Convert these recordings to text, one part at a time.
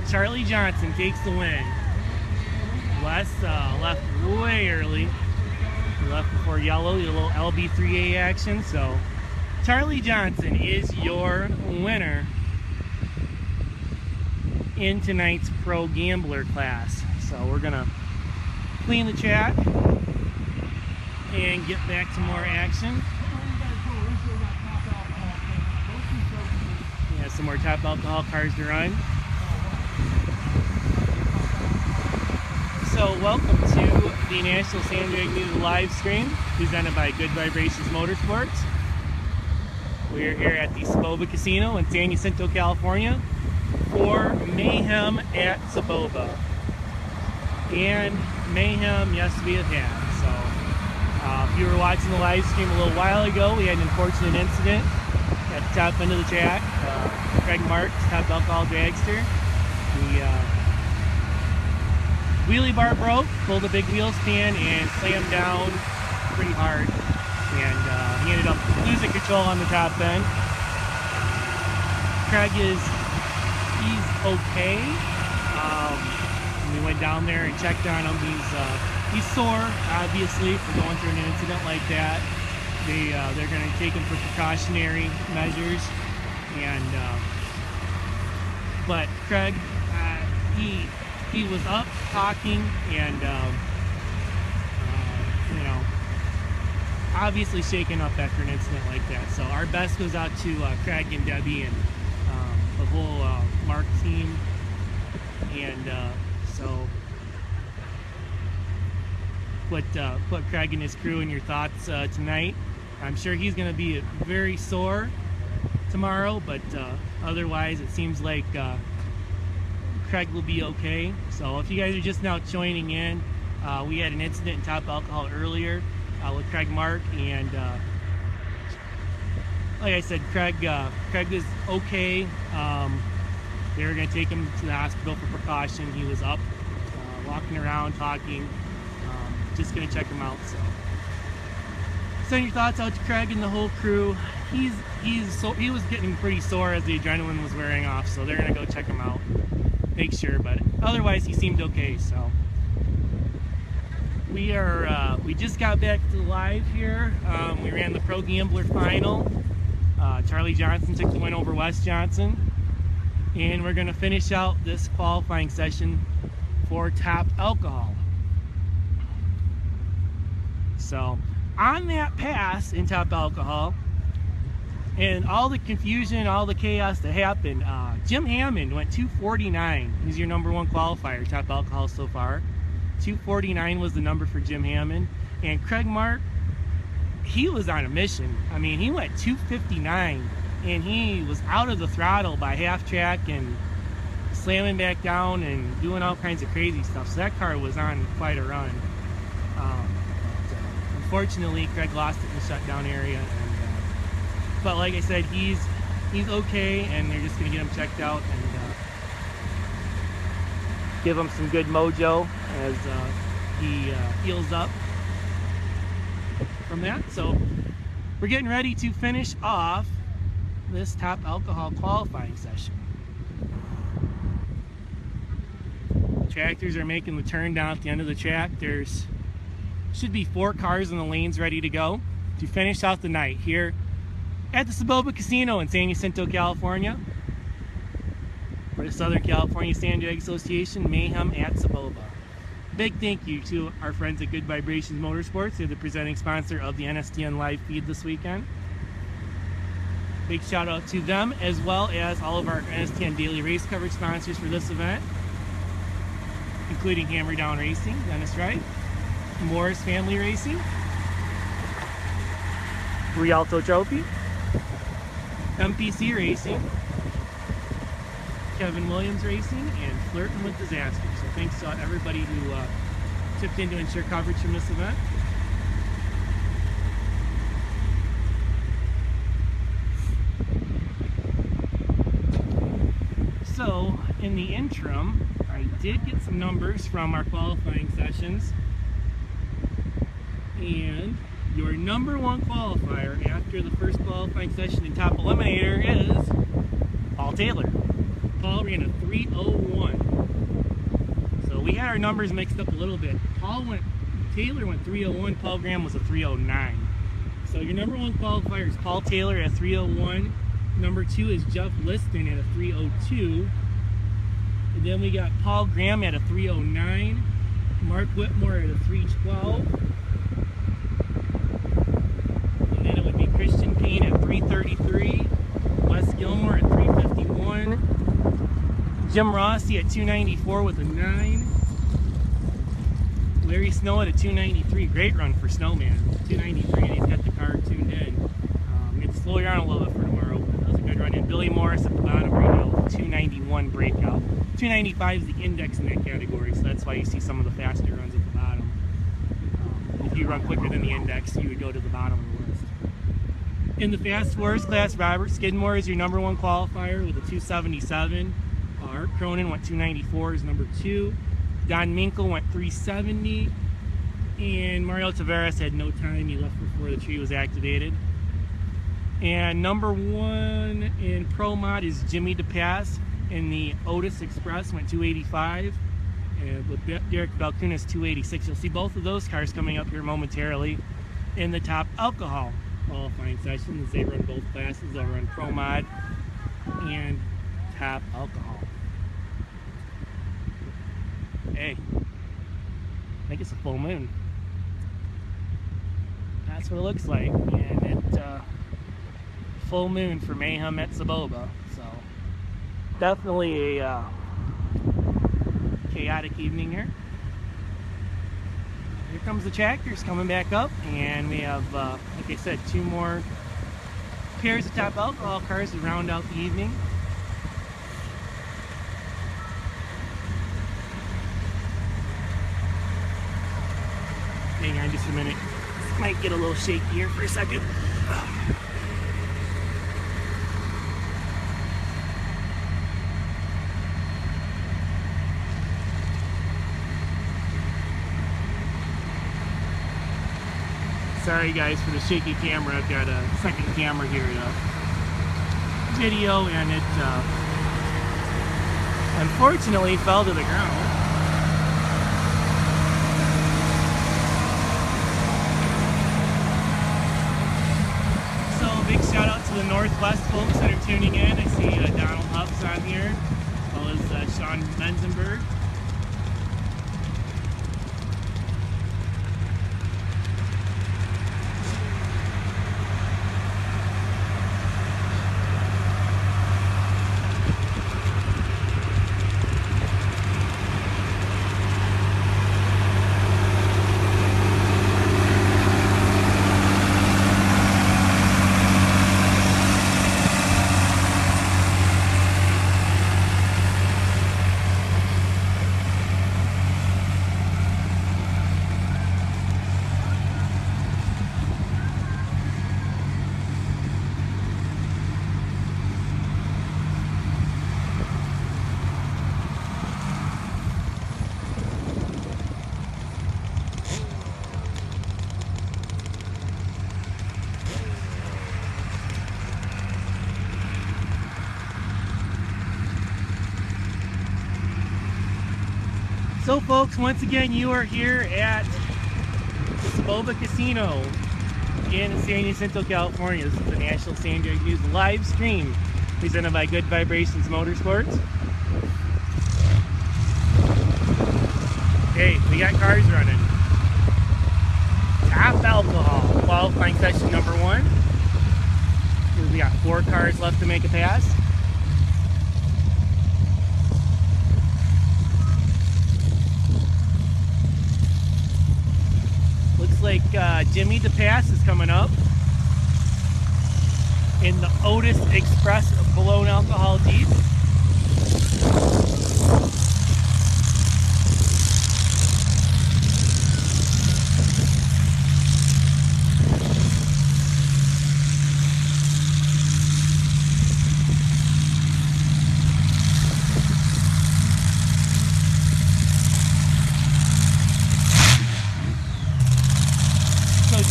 Charlie Johnson takes the win. Wes left way early. He left before yellow, a little LB3A action. So Charlie Johnson is your winner in tonight's Pro Gambler class. So we're gonna clean the track and get back to more action. Yeah, some more top alcohol cars to run. So welcome to the National Sandbag News live stream presented by Good Vibrations Motorsports. We're here at the Soboba Casino in San Jacinto, California for Mayhem at Soboba. And Mayhem, yes, we have had. So if you were watching the live stream a little while ago, we had an unfortunate incident at the top end of the track. Craig Marks, top alcohol dragster. The wheelie bar broke, pulled a big wheel span, and slammed down pretty hard. And he ended up losing control on the top end. Craig he's okay. We went down there and checked on him. He's sore, obviously, for going through an incident like that. They're going to take him for precautionary measures. And but Craig, he was up talking and you know, obviously shaken up after an incident like that. So our best goes out to Craig and Debbie and the whole Mark team. And so put Craig and his crew in your thoughts tonight. I'm sure he's going to be very sore tomorrow, but otherwise it seems like Craig will be okay. So if you guys are just now joining in, we had an incident in top alcohol earlier with Craig Mark, and like I said, Craig is okay. They were going to take him to the hospital for precaution. He was up, walking around, talking. Just going to check him out. So send your thoughts out to Craig and the whole crew. He was getting pretty sore as the adrenaline was wearing off, so they're going to go check him out, make sure. But otherwise, he seemed okay. So we just got back to live here. We ran the Pro Gambler final. Charlie Johnson took the win over Wes Johnson. And we're going to finish out this qualifying session for top alcohol. So on that pass in top alcohol and all the confusion, all the chaos that happened, Jim Hammond went 249. He's your number one qualifier, top alcohol so far. 249 was the number for Jim Hammond. And Craig Mark, he was on a mission. I mean, he went 259. And he was out of the throttle by half track and slamming back down and doing all kinds of crazy stuff. So that car was on quite a run. Unfortunately, Craig lost it in the shutdown area. And, but like I said, he's okay, and they're just going to get him checked out and give him some good mojo as he heals up from that. So we're getting ready to finish off this top alcohol qualifying session. The tractors are making the turn down at the end of the track. There's should be 4 cars in the lanes ready to go to finish out the night here at the Soboba Casino in San Jacinto, California, for the Southern California Sandbag Association Mayhem at Soboba. Big thank you to our friends at Good Vibrations Motorsports. They're the presenting sponsor of the NSDN live feed this weekend. Big shout out to them, as well as all of our NSDN daily race coverage sponsors for this event, including Hammer Down Racing, Dennis Wright, Morris Family Racing, Rialto Trophy, MPC Racing, Kevin Williams Racing, and Flirting with Disaster. So thanks to everybody who tipped in to ensure coverage from this event. So in the interim, I did get some numbers from our qualifying sessions, and your number one qualifier after the first qualifying session in Top Eliminator is Paul Taylor. Paul ran a 3:01. So we had our numbers mixed up a little bit. Taylor went 3:01, Paul Graham was a 3:09. So your number one qualifier is Paul Taylor at 3:01. Number 2 is Jeff Liston at a 3:02. And then we got Paul Graham at a 3:09. Mark Whitmore at a 3:12. And then it would be Christian Payne at 3:33. Wes Gilmore at 3:51. Jim Rossi at 2:94 with a 9. Larry Snow at a 2:93. Great run for Snowman. 2:93, and he's got the car tuned in. It's slow down a little bit for tomorrow, but that was a good run. And Billy Morris at the bottom right now with a 2:91 breakout. 2:95 is the index in that category, so that's why you see some of the faster runs at the bottom. If you run quicker than the index, you would go to the bottom of the list. In the fast fours class, Robert Skidmore is your number one qualifier with a 2:77. Art Cronin went 2:94 is number 2. Don Minkle went 3:70. And Mario Tavares had no time. He left before the tree was activated. And number 1 in Pro Mod is Jimmy DePass in the Otis Express, went 2:85. And with Derek Balkunas 2:86. You'll see both of those cars coming up here momentarily in the top alcohol qualifying session, as they run both classes. They'll run Pro Mod and top alcohol. Hey, I think it's a full moon. That's what it looks like, and it's full moon for Mayhem at Soboba. So definitely a chaotic evening here. Here comes the tractors coming back up, and we have, like I said, 2 more pairs of top alcohol cars to round out the evening. Hang on just a minute. This might get a little shaky here for a second. Sorry guys for the shaky camera. I've got a second camera here to video, and it unfortunately fell to the ground. Big shout out to the Northwest folks that are tuning in. I see Donald Hubbs on here, as well as Sean Menzenberg. So folks, once again, you are here at the Soboba Casino in San Jacinto, California. This is the National Sand Drag News live stream presented by Good Vibrations Motorsports. Okay, we got cars running. Top alcohol, qualifying session number 1. We got 4 cars left to make a pass. Looks like Jimmy DePass is coming up in the Otis Express blown alcohol Jeep.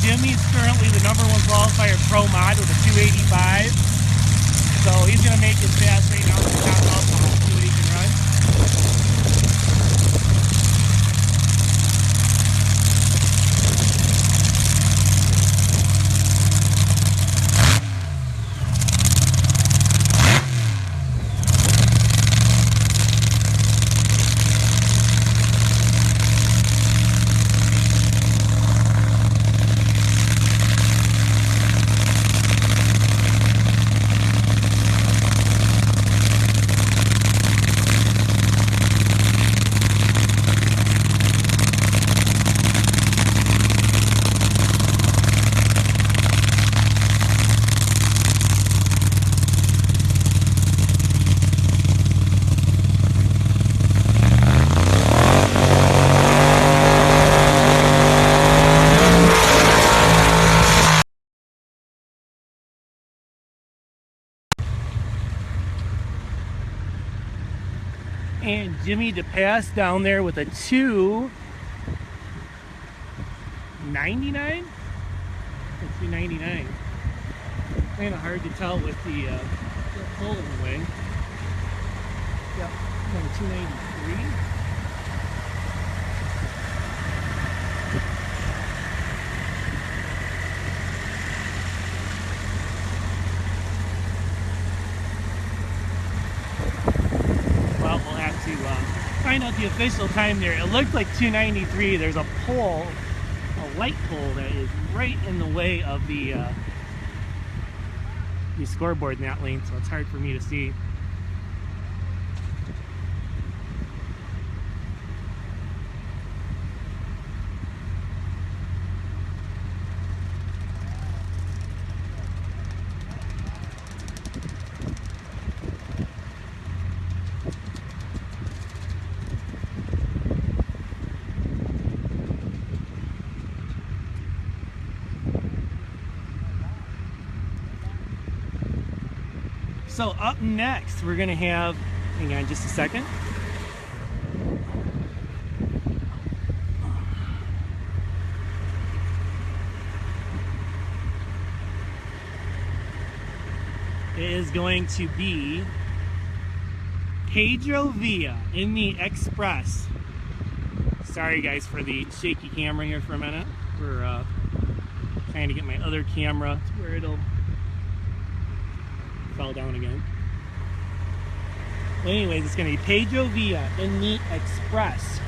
Jimmy's currently the #1 qualifier Pro Mod with a 285. So he's going to make his pass right now to the top alcohol. And Jimmy DePass down there with a 299? 299. Kind of hard to tell with the pull in the way. Yep, 293. Well, we'll have to find out the official time there. It looked like 293. There's a pole, a light pole that is right in the way of the scoreboard in that lane, so it's hard for me to see. So up next, we're gonna have, hang on just a second. It is going to be Pedro Villa in the Express. Sorry guys for the shaky camera here for a minute. We're trying to get my other camera to where it'll fell down again. Well, anyways, it's going to be Pedro Villa in the Express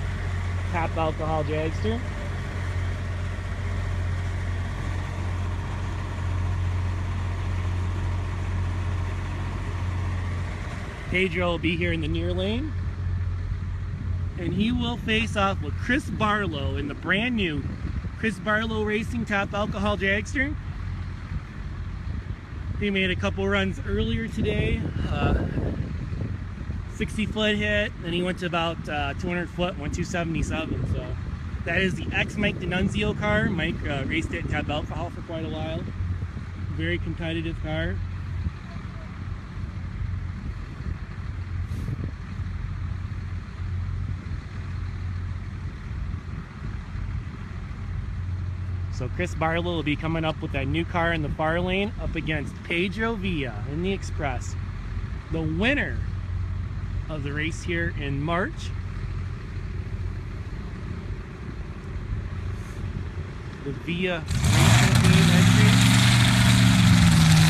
Top Alcohol Dragster. Pedro will be here in the near lane, and he will face off with Chris Barlow in the brand new Chris Barlow Racing Top Alcohol Dragster. He made a couple runs earlier today, 60-foot hit, then he went to about 200 foot, went 277. So that is the ex-Mike D'Annunzio car. Mike raced it in Top Alcohol for quite a while. Very competitive car. So Chris Barlow will be coming up with that new car in the far lane up against Pedro Villa in the Express. The winner of the race here in March. The Villa racing team entry.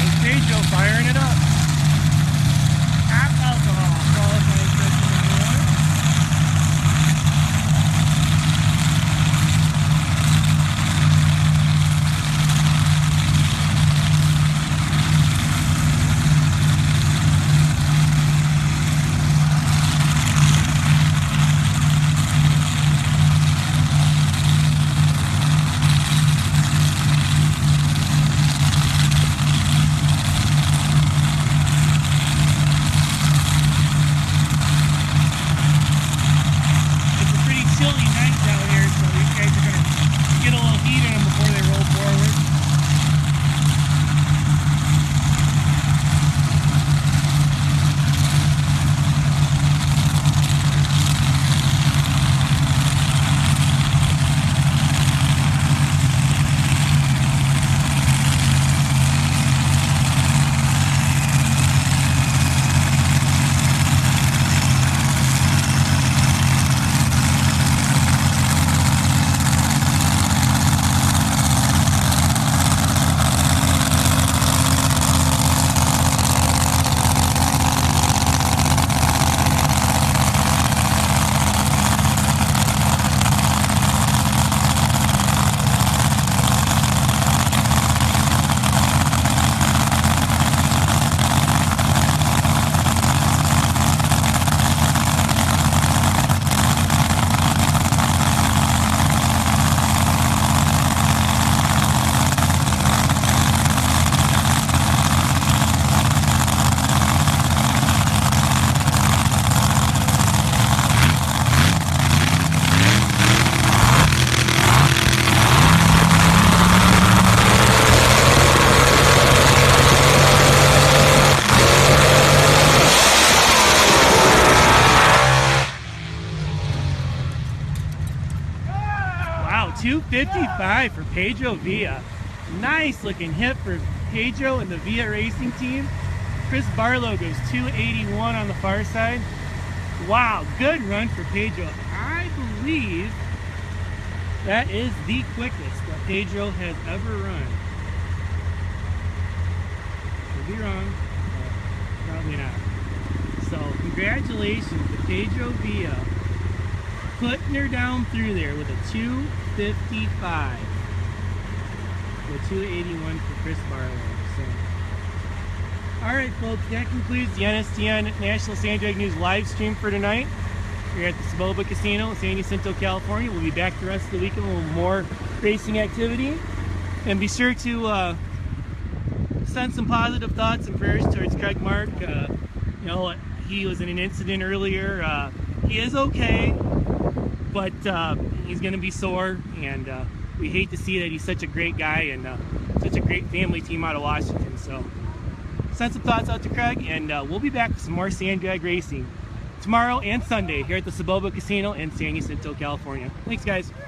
And Pedro firing it up. Top Alcohol qualifying session number 1. 255 for Pedro Villa. Nice looking hit for Pedro and the Villa Racing team. Chris Barlow goes 281 on the far side. Wow, good run for Pedro. I believe that is the quickest that Pedro has ever run. Could be wrong, but probably not. So congratulations to Pedro Villa, putting her down through there with a 255. With 281 for Chris Barlow. So, all right, folks, that concludes the NSDN National Sand Drag News live stream for tonight. We're at the Soboba Casino in San Jacinto, California. We'll be back the rest of the week with a little more racing activity. And be sure to send some positive thoughts and prayers towards Craig Mark. You know, he was in an incident earlier. He is okay, but he's going to be sore, and we hate to see that. He's such a great guy and such a great family team out of Washington. So send some thoughts out to Craig, and we'll be back with some more sand drag racing tomorrow and Sunday here at the Soboba Casino in San Jacinto, California. Thanks, guys.